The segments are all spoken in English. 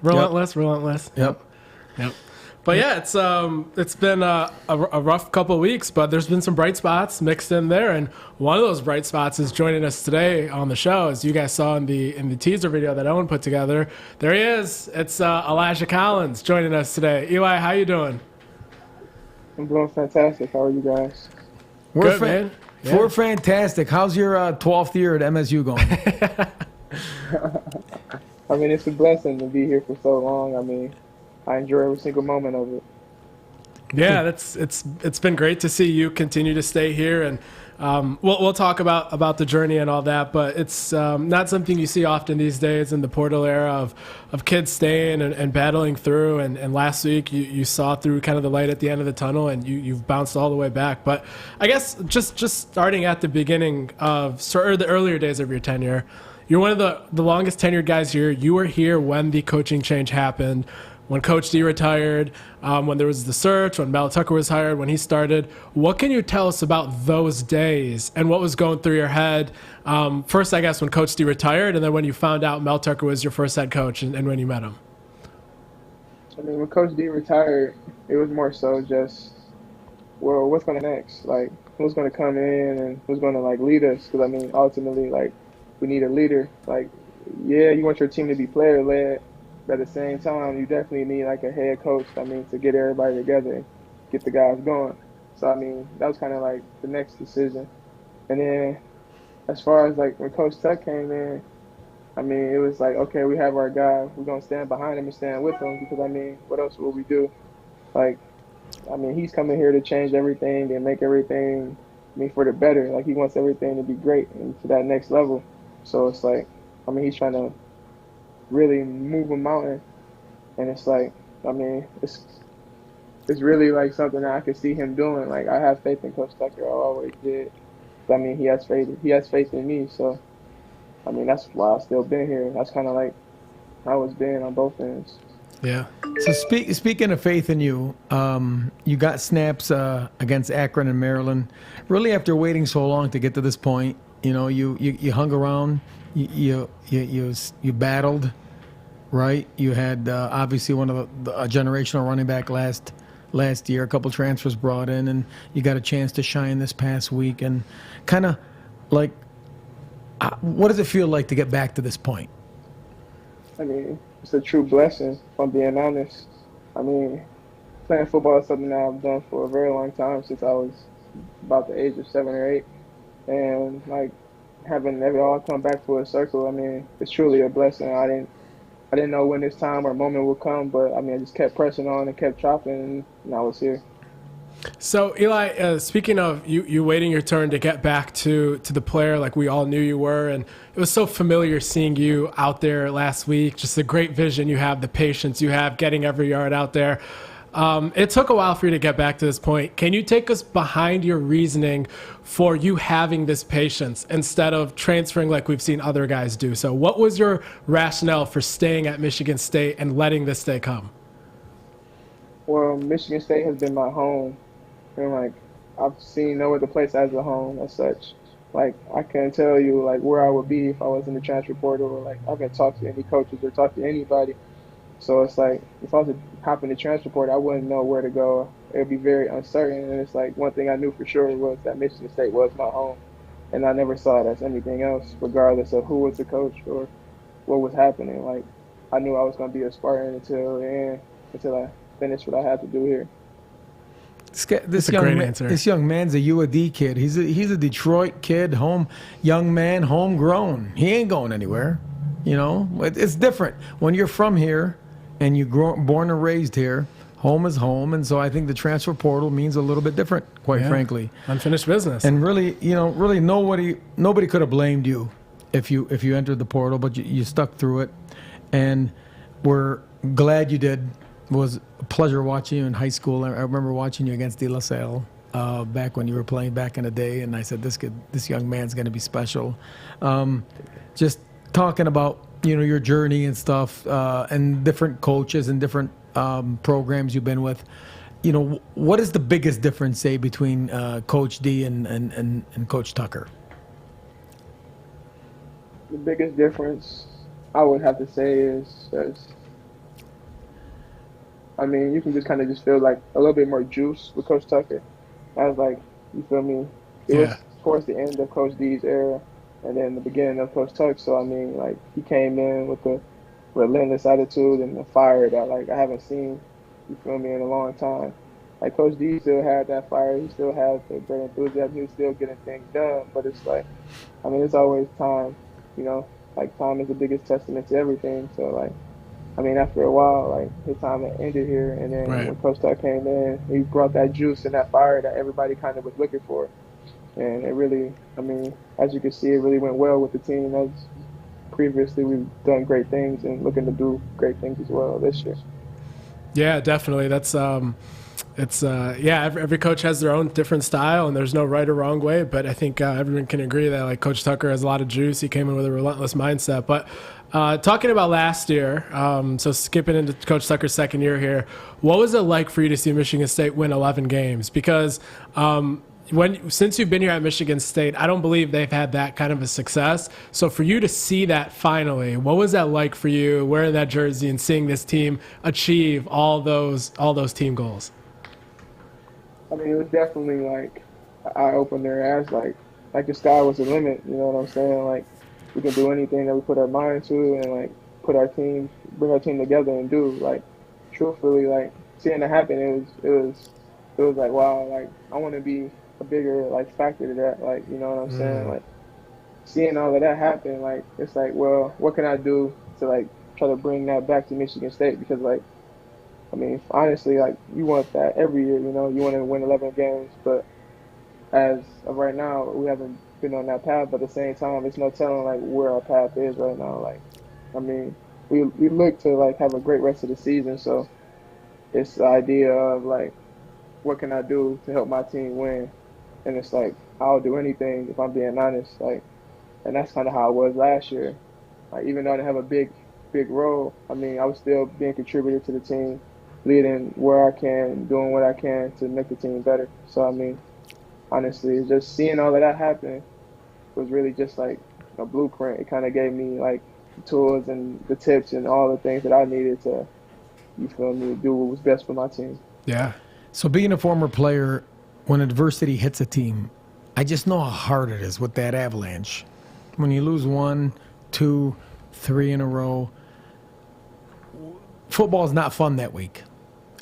Relentless, relentless. Yep. Yep. But yeah, it's been a rough couple of weeks, but there's been some bright spots mixed in there, and one of those bright spots is joining us today on the show, as you guys saw in the teaser video that Owen put together. There he is. It's Elijah Collins joining us today. Eli, how you doing? I'm doing fantastic. How are you guys? Good, man. Yeah. We're fantastic. How's your 12th year at MSU going? I mean, it's a blessing to be here for so long. I mean, I enjoy every single moment of it. Yeah, it's been great to see you continue to stay here, and we'll talk about the journey and all that. But it's not something you see often these days in the portal era of kids staying and battling through. And last week you saw through kind of the light at the end of the tunnel, and you've bounced all the way back. But I guess just starting at the beginning or the earlier days of your tenure, you're one of the longest tenured guys here. You were here when the coaching change happened, when Coach D retired, when there was the search, when Mel Tucker was hired, when he started. What can you tell us about those days and what was going through your head? First, I guess, when Coach D retired, and then when you found out Mel Tucker was your first head coach and when you met him. I mean, when Coach D retired, it was more so just, well, what's going to next? Like, who's going to come in and who's going to, like, lead us? Because, I mean, ultimately, like, we need a leader. Like, yeah, you want your team to be player-led, but at the same time, you definitely need like a head coach, I mean, to get everybody together and get the guys going. So, I mean, that was kind of like the next decision. And then as far as like when Coach Tuck came in, I mean, it was like, okay, we have our guy. We're going to stand behind him and stand with him because, I mean, what else will we do? Like, I mean, he's coming here to change everything and make everything, I mean, for the better. Like, he wants everything to be great and to that next level. So it's like, I mean, he's trying to really move a mountain, and it's like, I mean, it's really like something that I could see him doing. Like, I have faith in Coach Tucker. I always did. I mean, he has faith in me. So, I mean, that's why I've still been here. That's kind of like how it's been on both ends. Yeah. So speaking of faith in you, you got snaps against Akron and Maryland. Really, after waiting so long to get to this point, you know, you hung around. You battled, right? You had obviously one of a generational running back last year. A couple transfers brought in, and you got a chance to shine this past week. And kind of like, what does it feel like to get back to this point? I mean, it's a true blessing, if I'm being honest. I mean, playing football is something that I've done for a very long time, since I was about the age of 7 or 8, and like, having it all come back full circle, I mean, it's truly a blessing. I didn't know when this time or moment would come, but I mean, I just kept pressing on and kept chopping, and now it's here. So Eli, speaking of you waiting your turn to get back to the player like we all knew you were, and it was so familiar seeing you out there last week, just the great vision you have, the patience you have, getting every yard out there. It took a while for you to get back to this point. Can you take us behind your reasoning for you having this patience instead of transferring like we've seen other guys do? So what was your rationale for staying at Michigan State and letting this day come? Well, Michigan State has been my home, and like, I've seen no other place as a home as such. Like, I can't tell you like where I would be if I was in the transfer portal, or like I haven't talked to any coaches or talked to anybody. So it's like, if I was to hop in the transfer portal, I wouldn't know where to go. It would be very uncertain. And it's like, one thing I knew for sure was that Michigan State was my home. And I never saw it as anything else, regardless of who was the coach or what was happening. Like, I knew I was going to be a Spartan until the end, until I finished what I had to do here. This young man's a U of D kid. He's a Detroit kid, young man, homegrown. He ain't going anywhere. You know, it's different when you're from here and you're born and raised here. Home is home, and so I think the transfer portal means a little bit different, quite frankly. Unfinished business. And really, you know, really nobody could have blamed you if you entered the portal, but you stuck through it, and we're glad you did. It was a pleasure watching you in high school. I remember watching you against De La Salle back when you were playing back in the day, and I said, this young man's going to be special. Just talking about, you know, your journey and stuff, and different coaches and different programs you've been with. You know, what is the biggest difference, say, between Coach D and Coach Tucker? The biggest difference I would have to say is I mean, you can just kind of just feel like a little bit more juice with Coach Tucker. I was like, you feel me? It Yeah. was towards the end of Coach D's era, and then the beginning of Coach Tuck. So I mean, like he came in with the relentless attitude and the fire that like I haven't seen, you feel me, in a long time. Like Coach D still had that fire, he still had the great enthusiasm, he was still getting things done. But it's like, I mean, it's always time, you know. Like time is the biggest testament to everything. So like, I mean, after a while, like his time had ended here, and then Right. when Coach Tuck came in, he brought that juice and that fire that everybody kind of was looking for. And it really, I mean, as you can see, it really went well with the team. As previously, we've done great things and looking to do great things as well this year. Yeah, definitely. That's it's yeah. Every coach has their own different style, and there's no right or wrong way. But I think everyone can agree that like Coach Tucker has a lot of juice. He came in with a relentless mindset. But talking about last year, so skipping into Coach Tucker's second year here, what was it like for you to see Michigan State win 11 games? Because since you've been here at Michigan State, I don't believe they've had that kind of a success. So for you to see that finally, what was that like for you wearing that jersey and seeing this team achieve all those team goals? I mean, it was definitely like an eye opener. As like the sky was the limit. You know what I'm saying? Like we can do anything that we put our mind to, and like bring our team together and do. Like truthfully, like seeing it happen, it was like wow. Like I want to be a bigger like factor to that. Like you know what I'm saying? Like seeing all of that happen, like it's like, well, what can I do to like try to bring that back to Michigan State? Because like, I mean, honestly, like you want that every year. You know, you want to win 11 games, but as of right now, we haven't been on that path. But at the same time, it's no telling like where our path is right now. Like, I mean, we look to like have a great rest of the season. So it's the idea of like, what can I do to help my team win? And it's like I'll do anything if I'm being honest. Like, and that's kind of how it was last year. Like, even though I didn't have a big role, I mean, I was still being a contributor to the team, leading where I can, doing what I can to make the team better. So I mean, honestly, just seeing all of that happen was really just like a blueprint. It kind of gave me like the tools and the tips and all the things that I needed to, you feel me, do what was best for my team. Yeah. So being a former player, when adversity hits a team, I just know how hard it is with that avalanche. When you lose 1, 2, 3 in a row, football is not fun that week.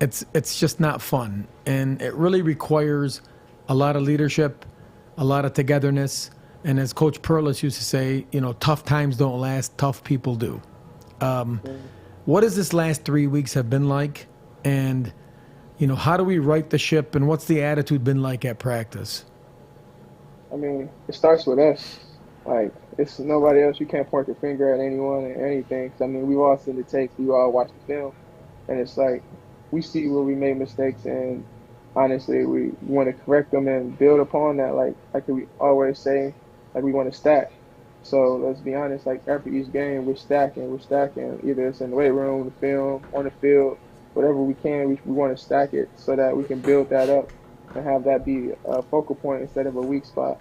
It's just not fun. And it really requires a lot of leadership, a lot of togetherness. And as Coach Perlis used to say, you know, tough times don't last, tough people do. What has this last 3 weeks have been like? And, you know, how do we right the ship? And what's the attitude been like at practice? I mean, it starts with us. Like, it's nobody else. You can't point the finger at anyone or anything. 'Cause, I mean, we've all seen the tapes. We all watched the film. And it's like, we see where we made mistakes. And honestly, we want to correct them and build upon that. Like we always say, like we want to stack. So let's be honest, like after each game, we're stacking. Either it's in the weight room, the film, on the field, whatever we can, we want to stack it so that we can build that up and have that be a focal point instead of a weak spot.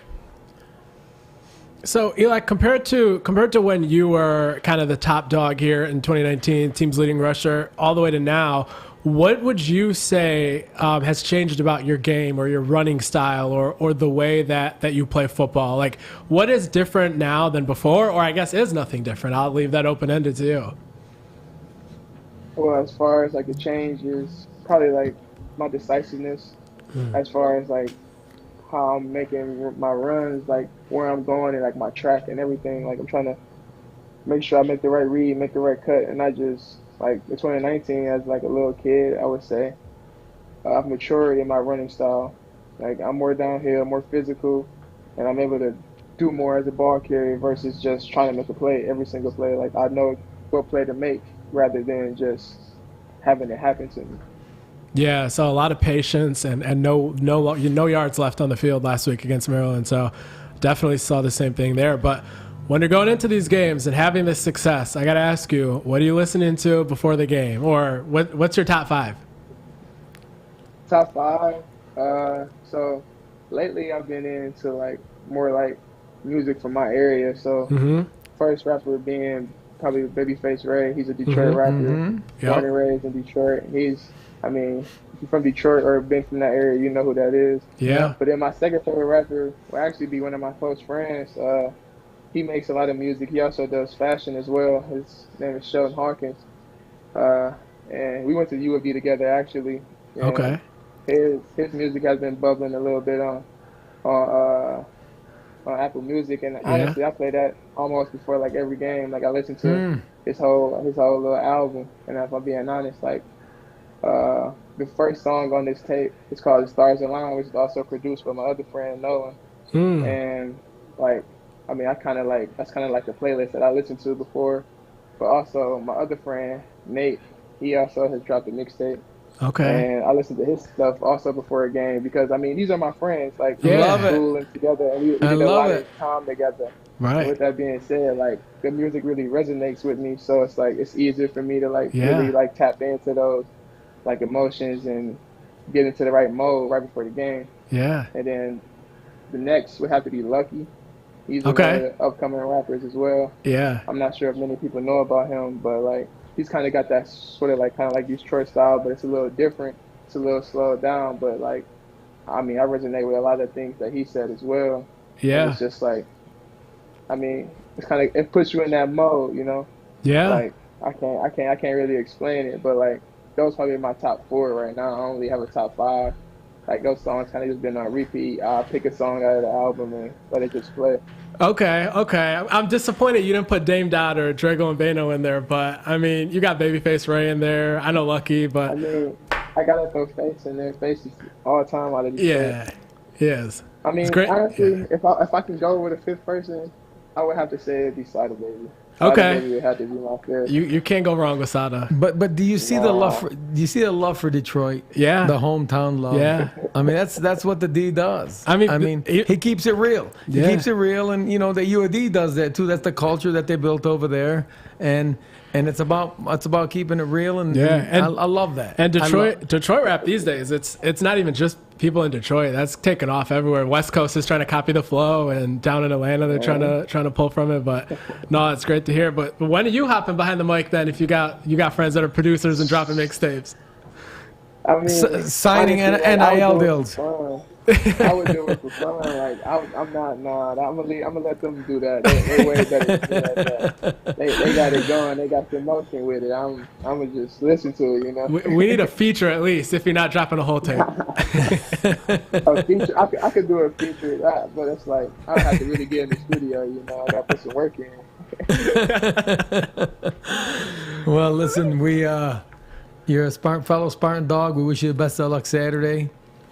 So Eli, compared to when you were kind of the top dog here in 2019, team's leading rusher, all the way to now, what would you say has changed about your game or your running style or the way that you play football? Like, what is different now than before? Or I guess is nothing different? I'll leave that open-ended to you. Well, as far as like the change is probably like my decisiveness, as far as like how I'm making my runs, like where I'm going and like my track and everything. Like I'm trying to make sure I make the right read, make the right cut, and not just like in 2019 as like a little kid, I would say. I've matured in my running style. Like I'm more downhill, more physical, and I'm able to do more as a ball carrier versus just trying to make a play every single play. Like I know what play to make rather than just having it happen to me. Yeah, so a lot of patience and no yards left on the field last week against Maryland. So definitely saw the same thing there. But when you're going into these games and having this success, I got to ask you, what are you listening to before the game? Or what's your top 5? Top 5? So lately I've been into like more like music from my area. So first rapper being probably Babyface Ray. He's a Detroit rapper, born and raised in Detroit. He's if you're from Detroit or been from that area, you know who that is. Yeah. But then my second favorite rapper will actually be one of my close friends. He makes a lot of music. He also does fashion as well. His name is Sheldon Hawkins. And we went to U of D together, actually. And Okay. His music has been bubbling a little bit on Apple Music, and honestly, I play that almost before like every game. Like I listen to his whole little album, and if I'm being honest, like the first song on this tape is called "The Stars Align," which is also produced by my other friend Nolan. And like, I mean, that's kind of like the playlist that I listened to before. But also my other friend Nate, he also has dropped a mixtape. Okay. And I listen to his stuff also before a game because I mean these are my friends. Like Yeah. we Love went it. to school and together, and we did a lot of time together. Right. And with that being said, like the music really resonates with me, so it's like it's easier for me to like really like tap into those like emotions and get into the right mode right before the game. Yeah. And then the next would have to be Lucky. He's one of the upcoming rappers as well. Yeah. I'm not sure if many people know about him, but like he's kind of got that sort of like kind of like Detroit style, but it's a little different. It's a little slowed down, but like, I mean, I resonate with a lot of things that he said as well. Yeah. And it's just like, I mean, it's kind of, it puts you in that mode, you know? Yeah. Like, I can't really explain it, but like, those probably my top 4 right now. I don't really have a top 5. Like those songs kind of just been on repeat. I'll pick a song out of the album and let it just play. Okay. I'm disappointed you didn't put Dame Dot or Drago and Bano in there, but I mean, you got Babyface Ray in there. I know Lucky, but I mean, I gotta throw Face in there. Face is all the time out of these. Yeah, he is. I mean, honestly, if I can go with a 5th person, I would have to say it'd be Sada Baby. Okay. Baby would have to be my 5th. You can't go wrong with Sada. But do you see the love for Detroit? Yeah. The hometown love. Yeah. I mean that's what the D does. I mean, he keeps it real. He Yeah. keeps it real, and you know the UAD does that too. That's the culture that they built over there, and it's about keeping it real, and I love that. And Detroit rap these days, it's not even just people in Detroit. That's taken off everywhere. West Coast is trying to copy the flow, and down in Atlanta they're trying to pull from it. But no, it's great to hear. But when are you hopping behind the mic then? If you got friends that are producers and dropping mixtapes, I mean, signing honestly, NIL deals. I would do it for fun. Like I'm not. I'm gonna let them do that. They way better than that. They got it going. They got the emotion with it. I'm gonna just listen to it. You know. we need a feature at least if you're not dropping a whole tape. A feature. I could do a feature of that, but it's like I have to really get in the studio. You know, I gotta put some work in. Well, listen, you're a fellow Spartan Dawg. We wish you the best of luck Saturday.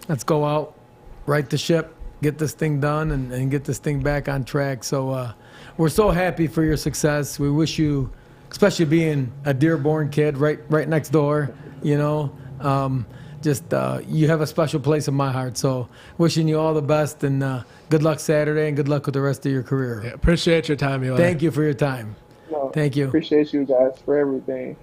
Let's go out, right the ship, get this thing done, and get this thing back on track. So we're so happy for your success. We wish you, especially being a Dearborn kid right next door, you know, you have a special place in my heart. So wishing you all the best, and good luck Saturday, and good luck with the rest of your career. Yeah, appreciate your time, Eli. Thank you for your time. No, Thank you. Appreciate you guys for everything.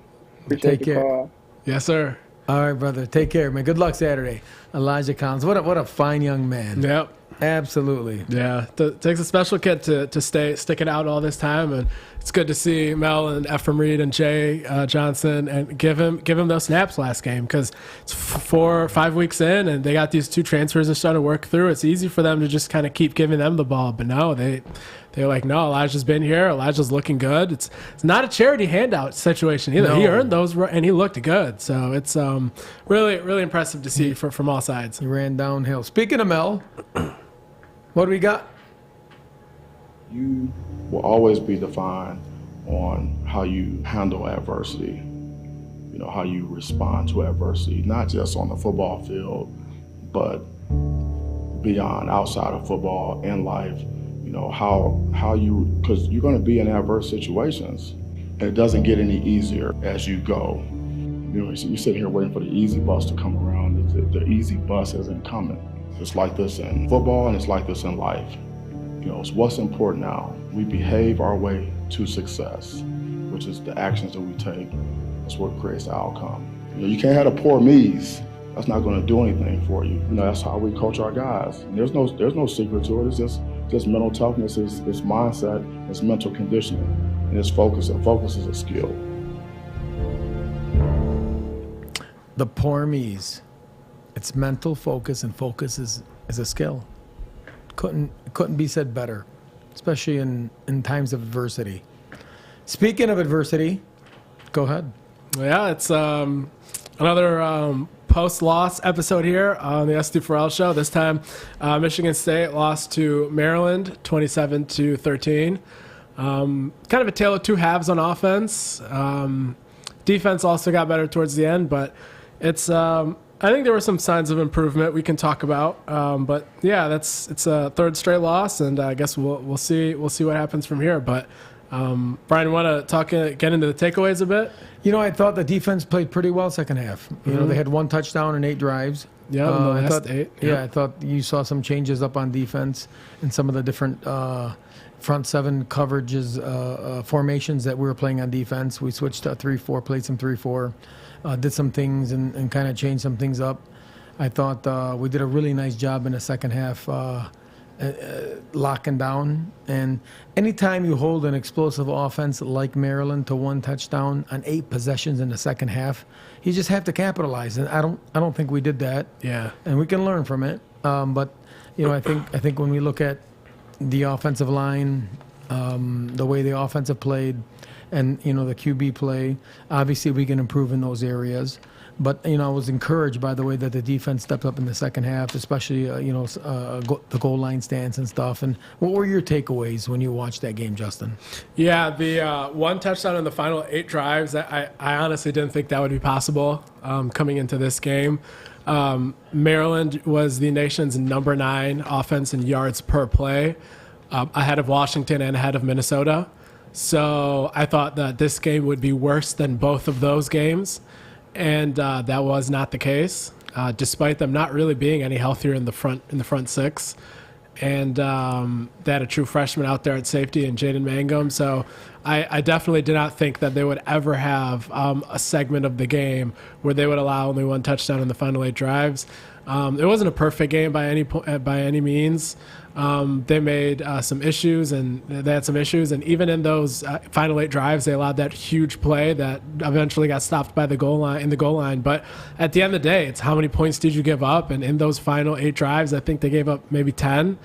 Appreciate Take the care. call. Yes, sir. All right, brother. Take care, man. Good luck Saturday. Elijah Collins. What a fine young man. Yep. Absolutely. Yeah, takes a special kid to stick it out all this time, and it's good to see Mel and Ephraim Reed and Jay Johnson and give him those snaps last game, because it's 4 or 5 weeks in, and they got these 2 transfers they're starting to work through. It's easy for them to just kind of keep giving them the ball, but no, they're like, no, Elijah's been here. Elijah's looking good. It's not a charity handout situation either. No. He earned those, and he looked good. So it's really, really impressive to see from all sides. He ran downhill. Speaking of Mel, what do we got? You will always be defined on how you handle adversity, you know, how you respond to adversity, not just on the football field, but beyond, outside of football, in life. You know, how you, because you're going to be in adverse situations, and it doesn't get any easier as you go. You know, you sit here waiting for the easy bus to come around. The easy bus isn't coming. It's like this in football, and it's like this in life. You know, it's what's important now. We behave our way to success, which is the actions that we take. That's what creates the outcome. You know, you can't have the poor me's. That's not going to do anything for you. You know, that's how we coach our guys. And there's no secret to it. It's just mental toughness, it's mindset, it's mental conditioning. and it's focus. And focus is a skill. The poor me's. It's mental focus, and focus is a skill. Couldn't be said better, especially in times of adversity. Speaking of adversity, go ahead. Yeah, it's another post-loss episode here on the SD4L show. This time, Michigan State lost to Maryland, 27-13. Kind of a tale of two halves on offense. Defense also got better towards the end, but it's. I think there were some signs of improvement we can talk about. But yeah, it's a third straight loss, and I guess we'll see what happens from here. But Brian, want to get into the takeaways a bit? I thought the defense played pretty well second half. They had 1 touchdown and 8 drives. Yeah, the last 8. Yeah, I thought you saw some changes up on defense and some of the different front 7 coverages, formations that we were playing on defense. We switched to 3-4, played some 3-4, did some things and kind of changed some things up. I thought we did a really nice job in the second half locking down. And anytime you hold an explosive offense like Maryland to 1 touchdown on 8 possessions in the second half, you just have to capitalize. And I don't think we did that. Yeah. And we can learn from it. But I think when we look at the offensive line, the way the offensive played, and the QB play, obviously we can improve in those areas. But I was encouraged by the way that the defense stepped up in the second half, especially the goal line stance and stuff. And what were your takeaways when you watched that game, Justin? Yeah, the 1 touchdown in the final 8 drives. I honestly didn't think that would be possible coming into this game. Maryland was the nation's number 9 offense in yards per play, ahead of Washington and ahead of Minnesota. So I thought that this game would be worse than both of those games. And that was not the case, despite them not really being any healthier in the front 6. And they had a true freshman out there at safety in Jaden Mangum. So I definitely did not think that they would ever have a segment of the game where they would allow only 1 touchdown in the final 8 drives. It wasn't a perfect game by any means. They made some issues, and they had some issues. And even in those final 8 drives, they allowed that huge play that eventually got stopped by the goal line. But at the end of the day, it's how many points did you give up? And in those final 8 drives, I think they gave up maybe 10.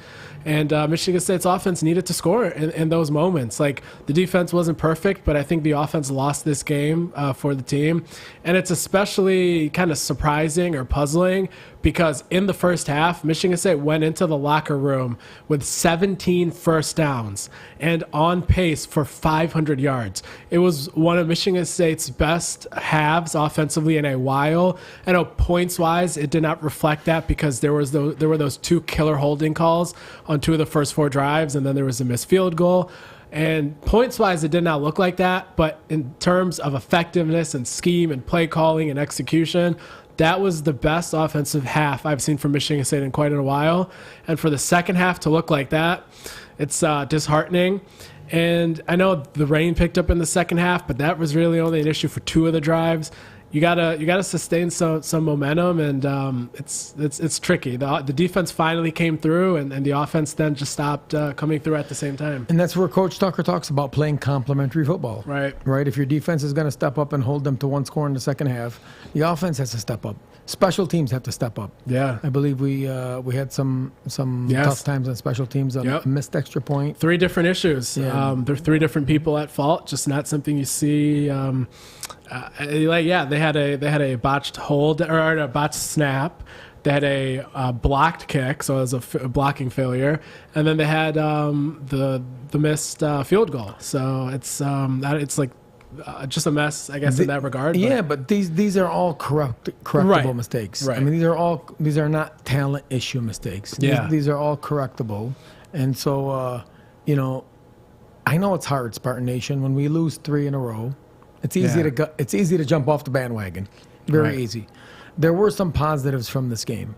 And Michigan State's offense needed to score in those moments. Like, the defense wasn't perfect, but I think the offense lost this game for the team. And it's especially kind of surprising or puzzling because in the first half, Michigan State went into the locker room with 17 first downs and on pace for 500 yards. It was one of Michigan State's best halves offensively in a while. I know points-wise, it did not reflect that because there were those 2 killer holding calls on 2 of the first 4 drives, and then there was a missed field goal. And points-wise, it did not look like that. But in terms of effectiveness and scheme and play calling and execution, that was the best offensive half I've seen from Michigan State in quite a while. And for the second half to look like that, it's disheartening. And I know the rain picked up in the second half, but that was really only an issue for 2 of the drives. You gotta sustain some momentum, and it's tricky. The defense finally came through, and the offense then just stopped coming through at the same time. And that's where Coach Tucker talks about playing complementary football. Right. If your defense is going to step up and hold them to 1 score in the second half, the offense has to step up. Special teams have to step up. Yeah. I believe we had some tough times on special teams. A missed extra point. 3 different issues. Yeah. There are 3 different people at fault. Just not something you see. They had a botched hold or a botched snap. They had a blocked kick, so it was a blocking failure, and then they had the missed field goal. So it's like just a mess, I guess, in that regard. Yeah, but these are all correctable mistakes. Right. I mean, these are not talent issue mistakes. Yeah. These are all correctable, and so I know it's hard, Spartan Nation, when we lose 3 in a row. It's easy to jump off the bandwagon, very easy. There were some positives from this game.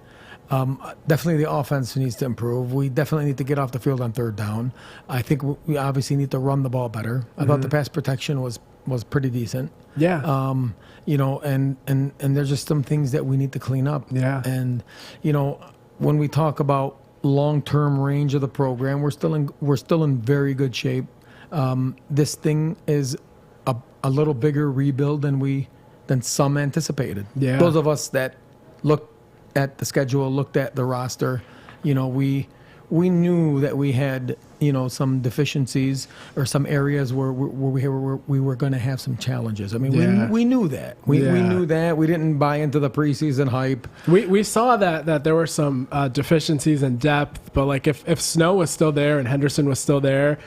Definitely the offense needs to improve. We definitely need to get off the field on 3rd down. I think we obviously need to run the ball better. I thought the pass protection was pretty decent. Yeah. And there's just some things that we need to clean up. Yeah. And when we talk about long-term range of the program, we're still in very good shape. This thing is a little bigger rebuild than some anticipated. Yeah. Those of us that looked at the schedule, looked at the roster, we knew that we had, some deficiencies or some areas where we were going to have some challenges. I mean, Yeah. we knew that. We knew that. We didn't buy into the preseason hype. We saw that there were some deficiencies in depth, but like if Snow was still there and Henderson was still there,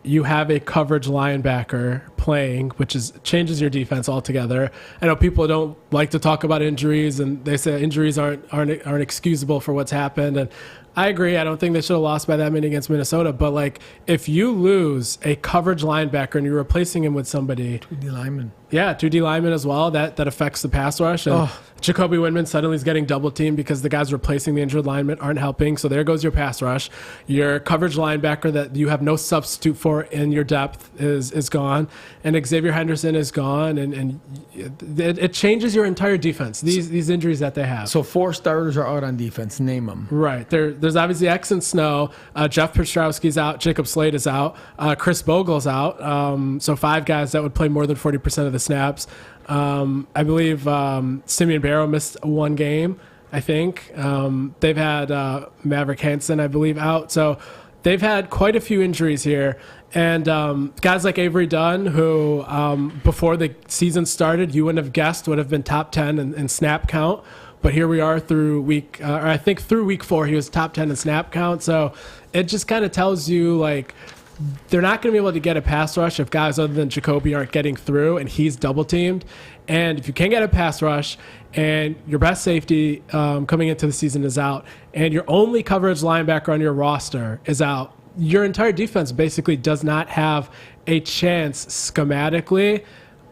you have a coverage linebacker playing, which changes your defense altogether. I know people don't like to talk about injuries, and they say injuries aren't excusable for what's happened. And I agree. I don't think they should have lost by that many against Minnesota. But like, if you lose a coverage linebacker and you're replacing him with somebody, 2D lineman. Yeah, 2D lineman as well. That affects the pass rush. And Jacoby Windman suddenly is getting double teamed because the guys replacing the injured lineman aren't helping. So there goes your pass rush. Your coverage linebacker that you have no substitute for in your depth is gone. And Xavier Henderson is gone. And it changes your entire defense, these injuries that they have. So 4 starters are out on defense. Name them. Right. There's obviously X and Snow. Jeff Petrowski's out. Jacob Slade is out. Chris Bogle's out. So 5 guys that would play more than 40% of the snaps. I believe Simeon Barrow missed 1 game, I think. They've had Maverick Hansen, I believe, out. So they've had quite a few injuries here. And guys like Avery Dunn, who before the season started, you wouldn't have guessed would have been top 10 in snap count. But here we are through week 4, he was top 10 in snap count. So it just kind of tells you, like, they're not going to be able to get a pass rush if guys other than Jacoby aren't getting through and he's double teamed. And if you can't get a pass rush and your best safety coming into the season is out and your only coverage linebacker on your roster is out, your entire defense basically does not have a chance schematically.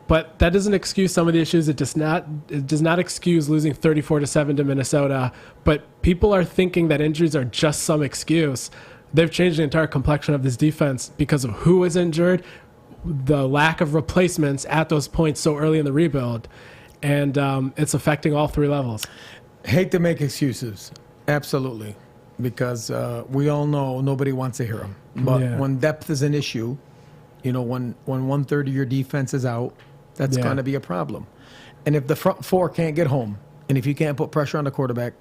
But that doesn't excuse some of the issues. It does not excuse losing 34-7 to Minnesota. But people are thinking that injuries are just some excuse. They've changed the entire complexion of this defense because of who is injured, the lack of replacements at those points so early in the rebuild, and it's affecting all 3 levels. Hate to make excuses, absolutely, because we all know nobody wants to hear them. But when depth is an issue, when 1/3 of your defense is out, that's going to be a problem. And if the front 4 can't get home, and if you can't put pressure on the quarterback,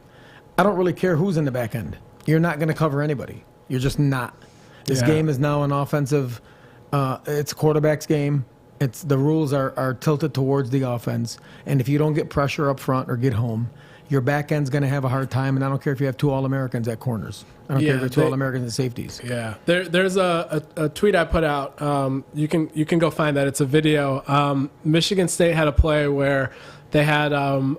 I don't really care who's in the back end. You're not going to cover anybody. You're just not. This game is now an offensive. It's a quarterback's game. The rules are tilted towards the offense. And if you don't get pressure up front or get home, your back end's going to have a hard time. And I don't care if you have 2 All-Americans at corners. I don't care if you have 2 All-Americans at safeties. Yeah. There's a tweet I put out. You can go find that. It's a video. Michigan State had a play where they had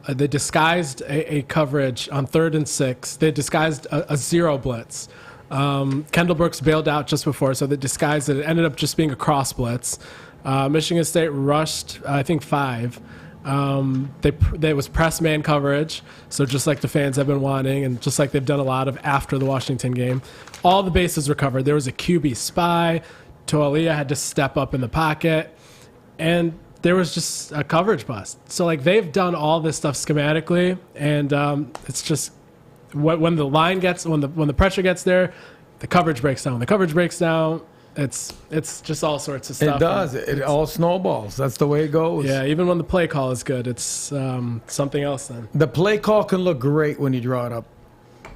they disguised a coverage on 3rd and 6. They disguised a zero blitz. Kendall Brooks bailed out just before, so they disguised it. It ended up just being a cross blitz. Michigan State rushed, I think, 5. There was press man coverage, so just like the fans have been wanting, and just like they've done a lot of after the Washington game. All the bases were covered. There was a QB spy. Toalia had to step up in the pocket, and there was just a coverage bust. So like they've done all this stuff schematically, and it's just when the pressure gets there, the coverage breaks down. The coverage breaks down. It's just all sorts of stuff. It does. It all snowballs. That's the way it goes. Yeah, even when the play call is good, it's something else then. The play call can look great when you draw it up.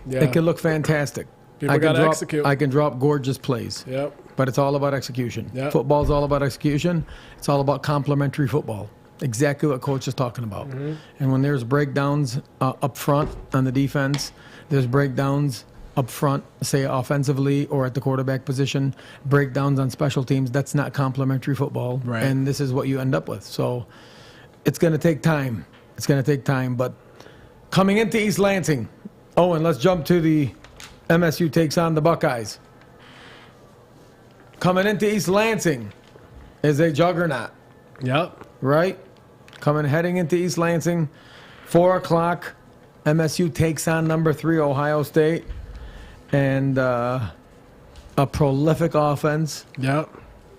Yeah. It can look fantastic. People got to execute. I can drop gorgeous plays. Yep. But it's all about execution. Yep. Football's all about execution. It's all about complementary football. Exactly what Coach is talking about. Mm-hmm. And when there's breakdowns up front on the defense, there's breakdowns up front, say offensively or at the quarterback position, breakdowns on special teams, that's not complementary football. Right. And this is what you end up with. So it's going to take time. It's going to take time. But coming into East Lansing, and let's jump to the MSU takes on the Buckeyes. Coming into East Lansing is a juggernaut. Yep. Right? Heading into East Lansing, 4 o'clock, MSU takes on number 3 Ohio State. And a prolific offense. Yep.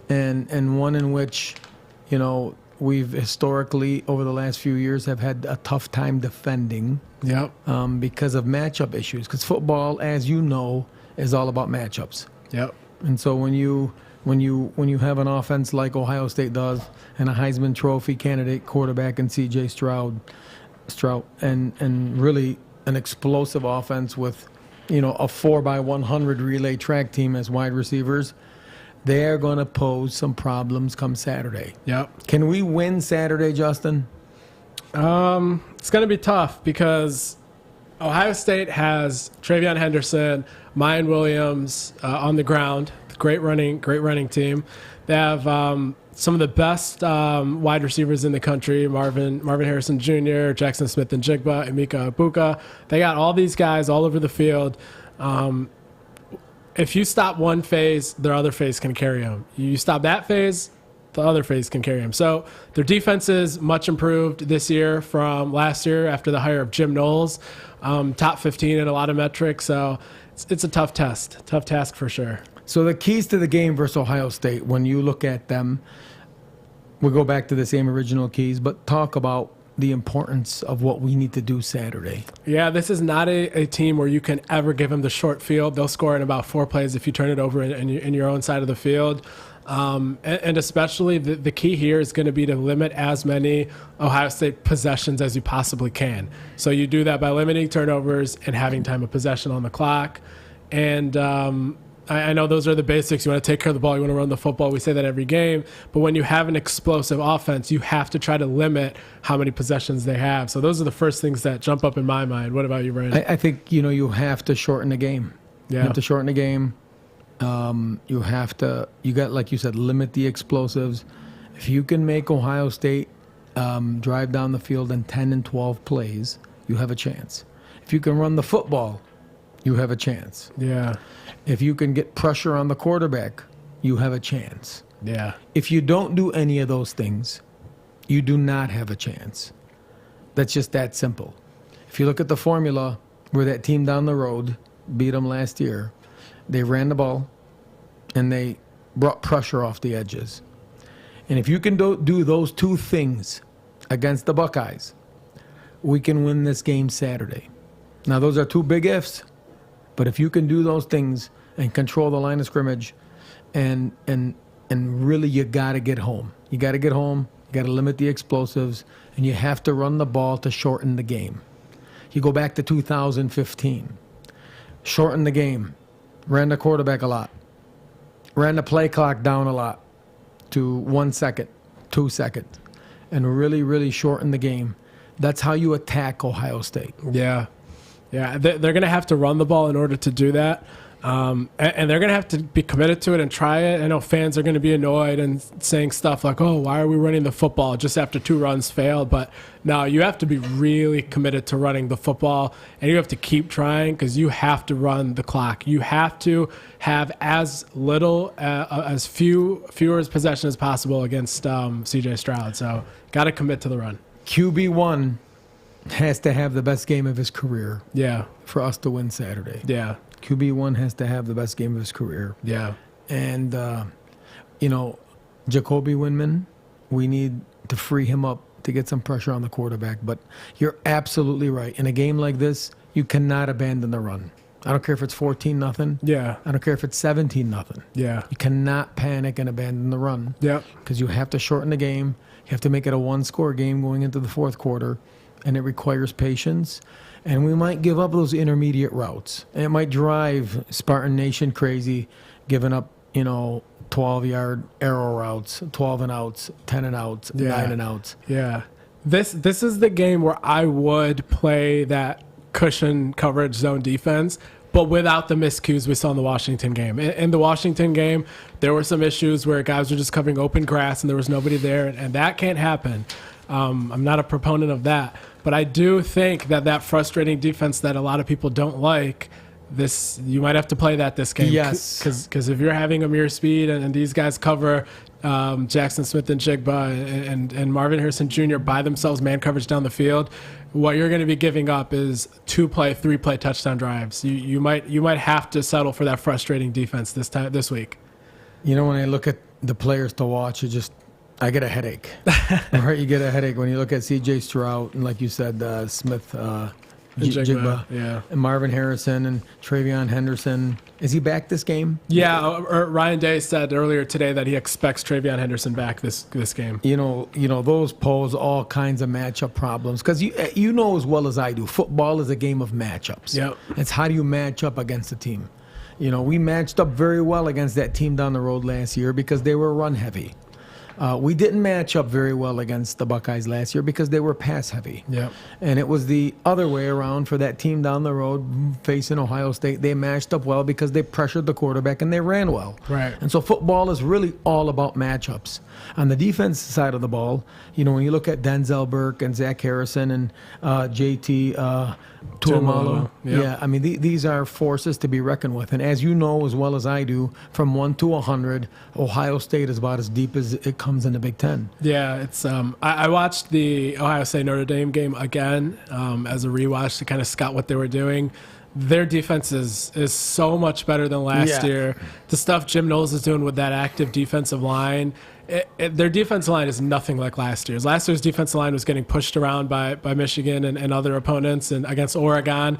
And one in which, we've historically, over the last few years, have had a tough time defending. Yep. Because of matchup issues. Because football, as you know, is all about matchups. Yep. And so when you when you have an offense like Ohio State does, and a Heisman Trophy candidate quarterback in C.J. Stroud, and really an explosive offense with, a 4x100 relay track team as wide receivers, they're going to pose some problems come Saturday. Yep. Can we win Saturday, Justin? It's going to be tough because Ohio State has Travion Henderson, Mayan Williams on the ground. Great running team. They have some of the best wide receivers in the country: Marvin Harrison Jr., Jackson Smith and Jigba, Emeka Ibuka. They got all these guys all over the field. If you stop one phase, their other phase can carry them. You stop that phase, the other phase can carry them. So their defense is much improved this year from last year after the hire of Jim Knowles. Top 15 in a lot of metrics. So it's a tough task for sure. So the keys to the game versus Ohio State, when you look at them, we'll go back to the same original keys, but talk about the importance of what we need to do Saturday. Yeah, this is not a team where you can ever give them the short field. They'll score in about 4 plays if you turn it over in your own side of the field. And especially the key here is going to be to limit as many Ohio State possessions as you possibly can. So you do that by limiting turnovers and having time of possession on the clock. And I know those are the basics. You want to take care of the ball. You want to run the football. We say that every game. But when you have an explosive offense, you have to try to limit how many possessions they have. So those are the first things that jump up in my mind. What about you, Brandon? I think, you have to shorten the game. Yeah. You have to shorten the game. You got, like you said, limit the explosives. If you can make Ohio State drive down the field in 10 and 12 plays, you have a chance. If you can run the football, you have a chance. Yeah. If you can get pressure on the quarterback, you have a chance. Yeah. If you don't do any of those things, you do not have a chance. That's just that simple. If you look at the formula where that team down the road beat them last year, they ran the ball and they brought pressure off the edges. And if you can do those two things against the Buckeyes, we can win this game Saturday. Now, those are two big ifs. But if you can do those things and control the line of scrimmage, and really you got to get home. You got to get home. You got to limit the explosives, and you have to run the ball to shorten the game. You go back to 2015. Shorten the game. Ran the quarterback a lot. Ran the play clock down a lot to 1 second, 2 seconds, and really, really shorten the game. That's how you attack Ohio State. Yeah. Yeah, they're going to have to run the ball in order to do that. And they're going to have to be committed to it and try it. I know fans are going to be annoyed and saying stuff like, oh, why are we running the football just after 2 runs failed? But no, you have to be really committed to running the football, and you have to keep trying because you have to run the clock. You have to have as little, fewer possessions as possible against C.J. Stroud. So got to commit to the run. QB1 has to have the best game of his career. Yeah. For us to win Saturday. Yeah. QB1 has to have the best game of his career. Yeah. And, Jacoby Windman, we need to free him up to get some pressure on the quarterback. But you're absolutely right. In a game like this, you cannot abandon the run. I don't care if it's 14-0. Yeah. I don't care if it's 17-0. Yeah. You cannot panic and abandon the run. Yeah. Because you have to shorten the game. You have to make it a 1-score game going into the fourth quarter. And it requires patience. And we might give up those intermediate routes. And it might drive Spartan Nation crazy, giving up, 12-yard arrow routes, 12 and outs, 10 and outs, 9 and outs. Yeah. This is the game where I would play that cushion coverage zone defense, but without the miscues we saw in the Washington game. In the Washington game, there were some issues where guys were just covering open grass and there was nobody there, and that can't happen. I'm not a proponent of that. But I do think that frustrating defense that a lot of people don't like, you might have to play that this game. Yes. Because if you're having Amir Speed and these guys cover Jackson Smith and Jigba and Marvin Harrison Jr. by themselves, man coverage down the field, what you're going to be giving up is 2-play, 3-play touchdown drives. You might have to settle for that frustrating defense this week. When I look at the players to watch, I get a headache. Right? You get a headache when you look at C.J. Stroud and, like you said, Smith Jigba, yeah. and Marvin Harrison and Travion Henderson. Is he back this game? Yeah, Ryan Day said earlier today that he expects Travion Henderson back this game. You know, those pose all kinds of matchup problems because you know as well as I do, football is a game of matchups. Yep. It's how do you match up against a team. You know, we matched up very well against that team down the road last year because they were run heavy. We didn't match up very well against the Buckeyes last year because they were pass heavy. Yep. And it was the other way around for that team down the road facing Ohio State. They matched up well because they pressured the quarterback and they ran well. Right. And so football is really all about matchups. On the defense side of the ball, you know, when you look at Denzel Burke and Zach Harrison and JT Tuamalo, Yep. yeah, I mean, these are forces to be reckoned with. And as you know as well as I do, from 1 to 100, Ohio State is about as deep as it comes in the Big Ten. Yeah, it's. I watched the Ohio State Notre Dame game again as a rewatch to kind of scout what they were doing. Their defense is so much better than last year. The stuff Jim Knowles is doing with that active defensive line, their defensive line is nothing like last year's. Last year's defensive line was getting pushed around by Michigan and other opponents, and against Oregon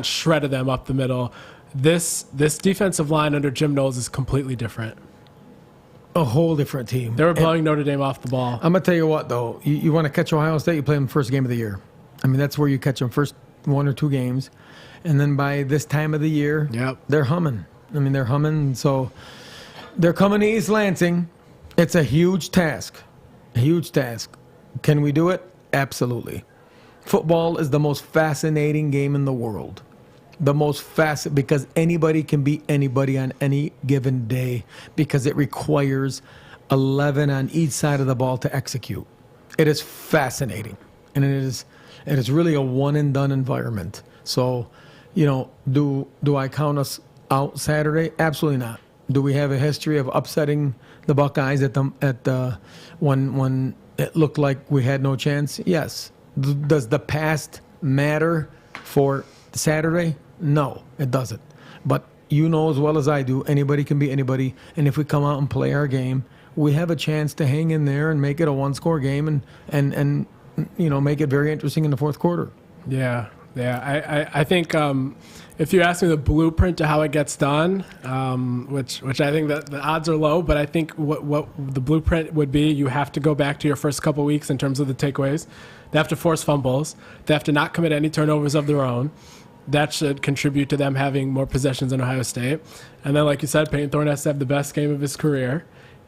shredded them up the middle. This defensive line under Jim Knowles is completely different. A whole different team. They were blowing Notre Dame off the ball. I'm going to tell you what, though. You want to catch Ohio State, you play them first game of the year. I mean, that's where you catch them first 1 or 2 games. And then by this time of the year, they're humming. I mean, they're humming. So they're coming to East Lansing. It's a huge task. A huge task. Can we do it? Absolutely. Football is the most fascinating game in the world. The most fascinating because anybody can beat anybody on any given day because it requires 11 on each side of the ball to execute. It is fascinating. And it is really a one and done environment. So, you know, do I count us out Saturday? Absolutely not. Do we have a history of upsetting the Buckeyes when it looked like we had no chance? Yes. Does the past matter for Saturday? No, it doesn't. But you know as well as I do, anybody can beat anybody. And if we come out and play our game, we have a chance to hang in there and make it a one-score game and you know, make it very interesting in the fourth quarter. Yeah. I think if you ask me the blueprint to how it gets done, which I think that the odds are low, but I think what the blueprint would be, you have to go back to your first couple weeks in terms of the takeaways. They have to force fumbles. They have to not commit any turnovers of their own. That should contribute to them having more possessions in Ohio State. And then, like you said, Peyton Thorne has to have the best game of his career.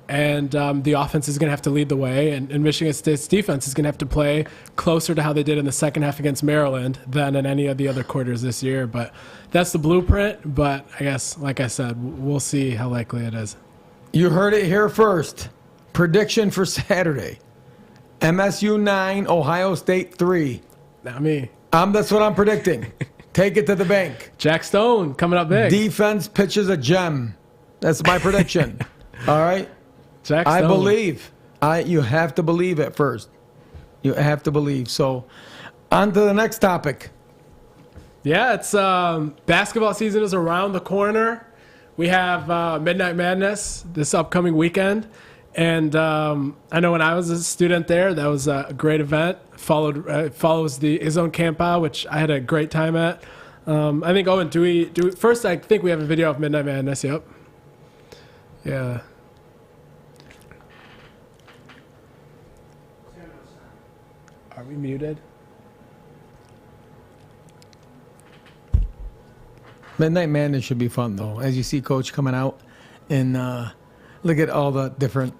And the offense is going to have to lead the way. And Michigan State's defense is going to have to play closer to how they did in the second half against Maryland than in any of the other quarters this year. But that's the blueprint. But I guess, like I said, we'll see how likely it is. You heard it here first. Prediction for Saturday. MSU 9, Ohio State 3. Not me. That's what I'm predicting. Take it to the bank. Jack Stone coming up big. Defense pitches a gem. That's my prediction. All right? Jack Stone. I believe. You have to believe at first. You have to believe. So, on to the next topic. Yeah, it's basketball season is around the corner. We have Midnight Madness this upcoming weekend. And I know when I was a student there, that was a great event. Follows his own camp out, which I had a great time at. I think, Owen, do we first, I think we have a video of Midnight Madness. Yep. Yeah. Are we muted? Midnight Madness should be fun, though. As you see Coach coming out and look at all the different...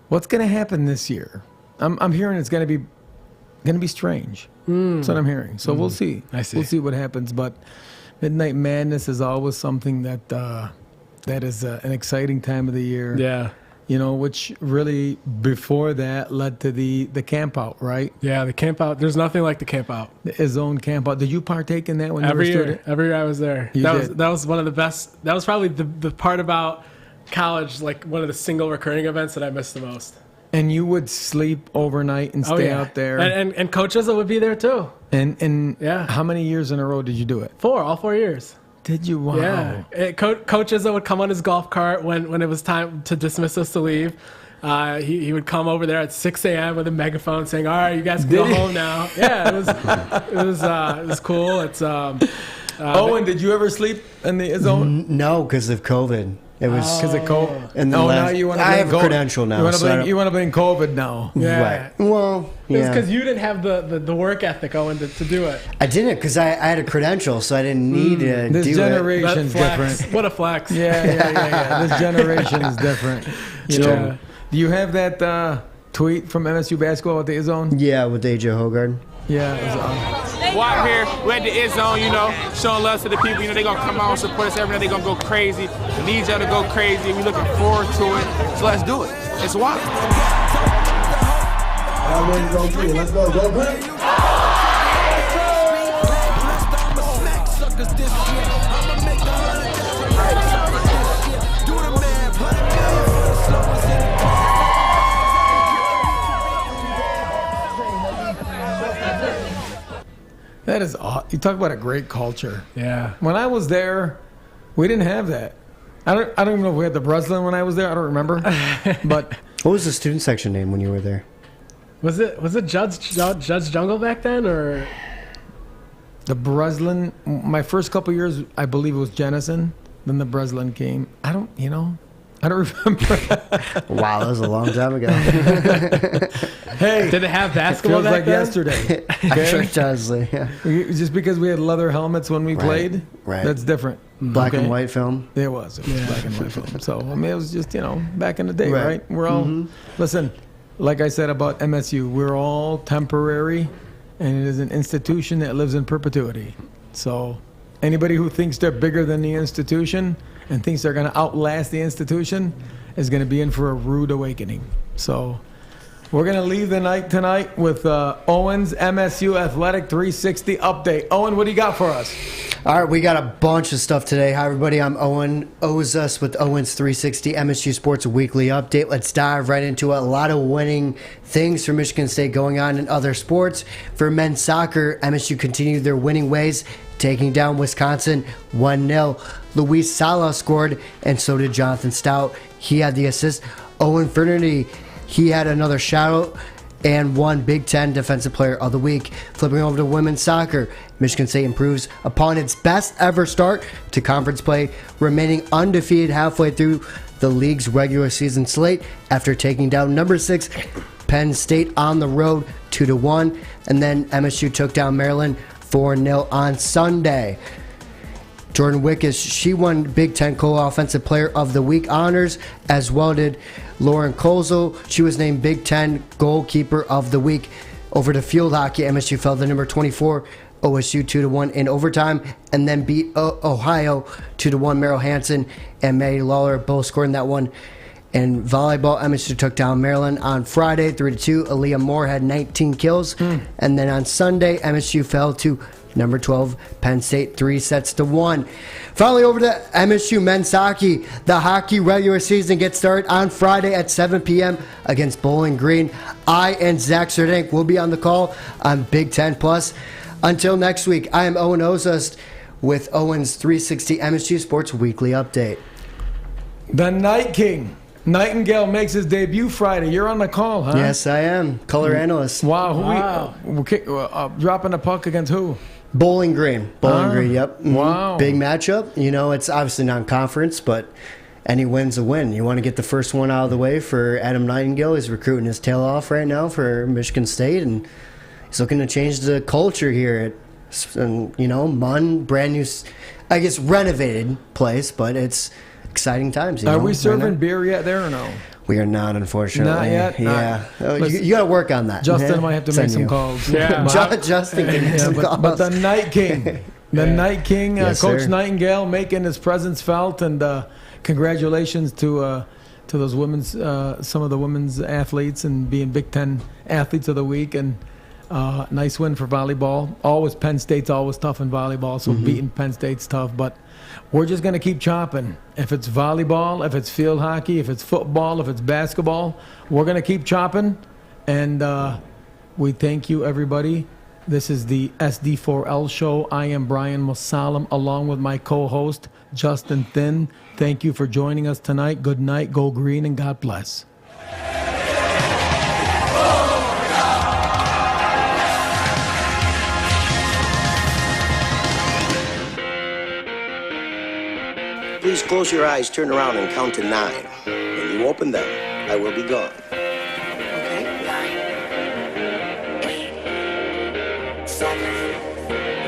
What's going to happen this year? I'm hearing it's going to be strange. That's what I'm hearing. So we'll see. I see. We'll see what happens. But Midnight Madness is always something that is an exciting time of the year. Yeah. You know, which really before that led to the camp out, right? Yeah, the camp out. There's nothing like the camp out. His own camp out. Did you partake in that when Every you were a year? student? Every year I was there. That was one of the best. That was probably the part about college, like one of the single recurring events that I missed the most. And you would sleep overnight and stay out there. And Coach Izzo would be there too. And yeah. How many years in a row did you do it? All 4 years. Did you? Wow. Yeah. Coach Izzo would come on his golf cart when it was time to dismiss us to leave. He would come over there at 6 a.m. with a megaphone saying, "All right, you guys can go home now." Yeah, it was cool. It's Owen, did you ever sleep in the zone? No, because of COVID. It was Because of COVID. And now you want to. I have a credential now. You want to blame COVID now? Yeah. Right. Well, It's yeah. because you didn't have the work ethic, Owen, to do it. I didn't because I had a credential, so I didn't need to This do generation's That flex. different. What a flex. Yeah. This generation is different. Yeah. Do you have that tweet from MSU basketball at the zone? it. Yeah, with AJ Hogard. Yeah. It was, We're out here, we're at the end zone, showing love to the people. They're going to come out and support us every night. They're going to go crazy. We need y'all to go crazy. We're looking forward to it. So let's do it. It's wild. Y'all ready to go green? Let's go. Go green. that is aw- you talk about a great culture. Yeah. When I was there, we didn't have that. I don't even know if we had the Breslin when I was there. I don't remember. But What was the student section name when you were there? Was it Judge Jungle back then, or? the Breslin, my first couple years, I believe it was Jennison. Then the Breslin came. I don't remember. Wow, that was a long time ago. Hey, Did it have basketball feels back like then? yesterday. I'm sure Okay? it does. Yeah. Just because we had leather helmets when we played, right. that's different. Black Okay. and white film. It was black and white film. So I mean, it was just back in the day, Right. right? We're all listen. Like I said about MSU, we're all temporary, and it is an institution that lives in perpetuity. So anybody who thinks they're bigger than the institution and thinks they're going to outlast the institution is going to be in for a rude awakening. So we're going to leave the night tonight with Owen's MSU Athletic 360 update. Owen, what do you got for us? All right, we got a bunch of stuff today. Hi, everybody. I'm Owen Ozas with Owen's 360 MSU Sports Weekly Update. Let's dive right into a lot of winning things for Michigan State going on in other sports. For men's soccer, MSU continued their winning ways, taking down Wisconsin 1-0. Luis Sala scored, and so did Jonathan Stout. He had the assist. Owen Fernandes, he had another shout-out and won Big Ten Defensive Player of the Week. Flipping over to women's soccer, Michigan State improves upon its best ever start to conference play, remaining undefeated halfway through the league's regular season slate after taking down number 6 Penn State on the road 2-1, and then MSU took down Maryland 4-0 on Sunday. Jordan Wickus, she won Big Ten Co-Offensive Player of the Week honors, as well did Lauren Kozel. She was named Big Ten Goalkeeper of the Week. Over to field hockey, MSU fell to number 24, OSU 2-1 in overtime, and then beat Ohio 2-1. Merrill Hansen and Maddie Lawler both scored in that one. In volleyball, MSU took down Maryland on Friday 3-2. Aaliyah Moore had 19 kills. And then on Sunday, MSU fell to number 12, Penn State, 3-1. Finally, over to MSU men's hockey. The hockey regular season gets started on Friday at 7 p.m. against Bowling Green. I and Zach Serdank will be on the call on Big Ten Plus. Until next week, I am Owen Ozust with Owen's 360 MSU Sports Weekly Update. The Night King. Nightingale makes his debut Friday. You're on the call, huh? Yes, I am. Color analyst. Wow. Dropping the puck against who? Bowling Green. Green, yep. Wow. Big matchup. It's obviously non-conference, but any win's a win. You want to get the first one out of the way for Adam Nightingale. He's recruiting his tail off right now for Michigan State, and he's looking to change the culture here at, Munn, brand new, I guess, renovated place, but it's exciting times. Are we serving beer yet there or no? We are not, unfortunately. Not yet? Yeah. Listen, You got to work on that. Justin might have to make Send some you. calls. Yeah. Justin can make some calls. But the Night King. The Night King, Yes, Coach sir. Nightingale making his presence felt, and congratulations to those women's, some of the women's athletes, and being Big Ten Athletes of the Week, and nice win for volleyball. Penn State's always tough in volleyball, so beating Penn State's tough, but we're just going to keep chopping. If it's volleyball, if it's field hockey, if it's football, if it's basketball, we're going to keep chopping, and we thank you, everybody. This is the SD4L show. I am Brian Mosalem, along with my co-host, Justin Thin. Thank you for joining us tonight. Good night, go green, and God bless. Please close your eyes, turn around, and count to 9. When you open them, I will be gone. Okay. 9, 8, 7,